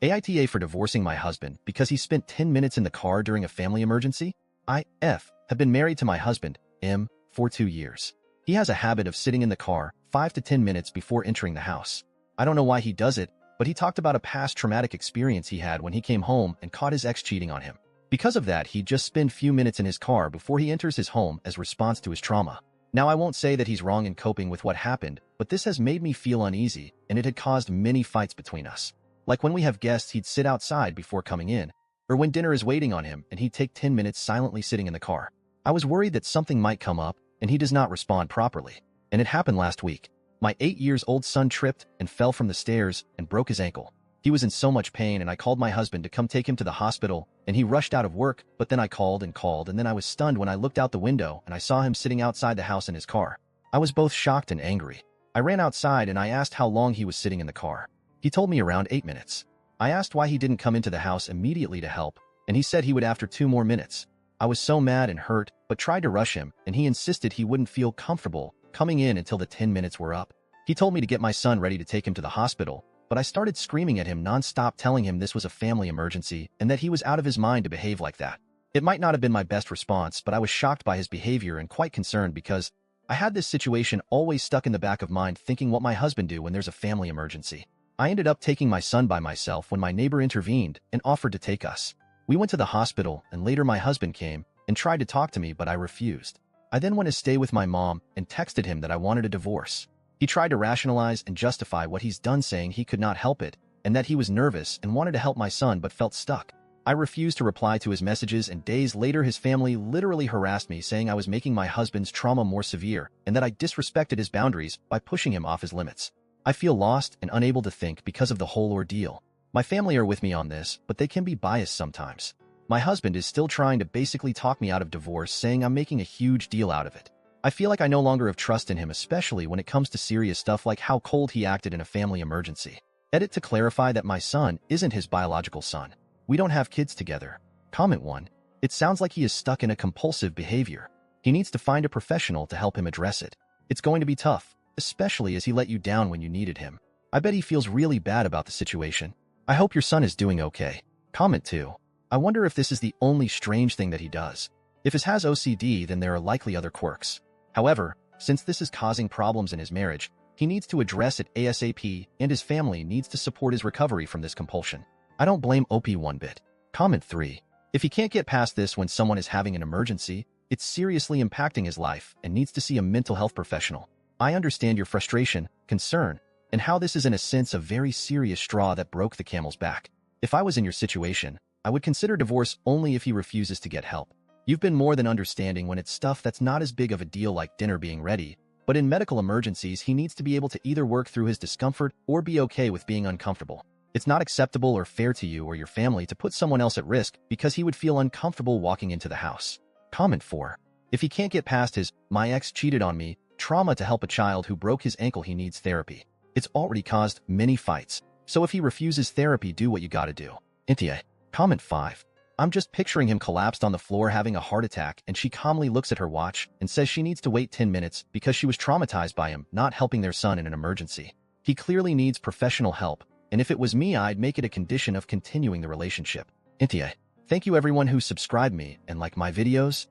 AITA for divorcing my husband because he spent 10 minutes in the car during a family emergency. Have been married to my husband, M, for 2 years. He has a habit of sitting in the car 5 to 10 minutes before entering the house. I don't know why he does it, but he talked about a past traumatic experience he had when he came home and caught his ex cheating on him. Because of that, he'd just spend few minutes in his car before he enters his home as response to his trauma. Now, I won't say that he's wrong in coping with what happened, but this has made me feel uneasy, and it had caused many fights between us. Like when we have guests, he'd sit outside before coming in, or when dinner is waiting on him and he'd take 10 minutes silently sitting in the car. I was worried that something might come up and he does not respond properly. And it happened last week. My 8-year-old son tripped and fell from the stairs and broke his ankle. He was in so much pain and I called my husband to come take him to the hospital, and he rushed out of work, but then I called and then I was stunned when I looked out the window and I saw him sitting outside the house in his car. I was both shocked and angry. I ran outside and I asked how long he was sitting in the car. He told me around 8 minutes. I asked why he didn't come into the house immediately to help, and he said he would after 2 more minutes. I was so mad and hurt, but tried to rush him, and he insisted he wouldn't feel comfortable coming in until the 10 minutes were up. He told me to get my son ready to take him to the hospital, but I started screaming at him nonstop, telling him this was a family emergency and that he was out of his mind to behave like that. It might not have been my best response, but I was shocked by his behavior and quite concerned because I had this situation always stuck in the back of mind, thinking what my husband do when there's a family emergency. I ended up taking my son by myself when my neighbor intervened and offered to take us. We went to the hospital, and later my husband came and tried to talk to me, but I refused. I then went to stay with my mom and texted him that I wanted a divorce. He tried to rationalize and justify what he's done, saying he could not help it and that he was nervous and wanted to help my son but felt stuck. I refused to reply to his messages, and days later his family literally harassed me, saying I was making my husband's trauma more severe and that I disrespected his boundaries by pushing him off his limits. I feel lost and unable to think because of the whole ordeal. My family are with me on this, but they can be biased sometimes. My husband is still trying to basically talk me out of divorce, saying I'm making a huge deal out of it. I feel like I no longer have trust in him, especially when it comes to serious stuff like how cold he acted in a family emergency. Edit to clarify that my son isn't his biological son. We don't have kids together. Comment 1. It sounds like he is stuck in a compulsive behavior. He needs to find a professional to help him address it. It's going to be tough, especially as he let you down when you needed him. I bet he feels really bad about the situation. I hope your son is doing okay. Comment 2. I wonder if this is the only strange thing that he does. If he has OCD, then there are likely other quirks. However, since this is causing problems in his marriage, he needs to address it ASAP, and his family needs to support his recovery from this compulsion. I don't blame OP one bit. Comment 3. If he can't get past this when someone is having an emergency, it's seriously impacting his life and needs to see a mental health professional. I understand your frustration, concern, and how this is in a sense a very serious straw that broke the camel's back. If I was in your situation, I would consider divorce only if he refuses to get help. You've been more than understanding when it's stuff that's not as big of a deal like dinner being ready, but in medical emergencies he needs to be able to either work through his discomfort or be okay with being uncomfortable. It's not acceptable or fair to you or your family to put someone else at risk because he would feel uncomfortable walking into the house. Comment 4. If he can't get past his "my ex cheated on me" trauma to help a child who broke his ankle, he needs therapy. It's already caused many fights, so if he refuses therapy, do what you gotta do. Intia. Comment 5. I'm just picturing him collapsed on the floor having a heart attack, and she calmly looks at her watch and says she needs to wait 10 minutes because she was traumatized by him not helping their son in an emergency. He clearly needs professional help, and if it was me, I'd make it a condition of continuing the relationship. Intia. Thank you everyone who subscribed me and like my videos.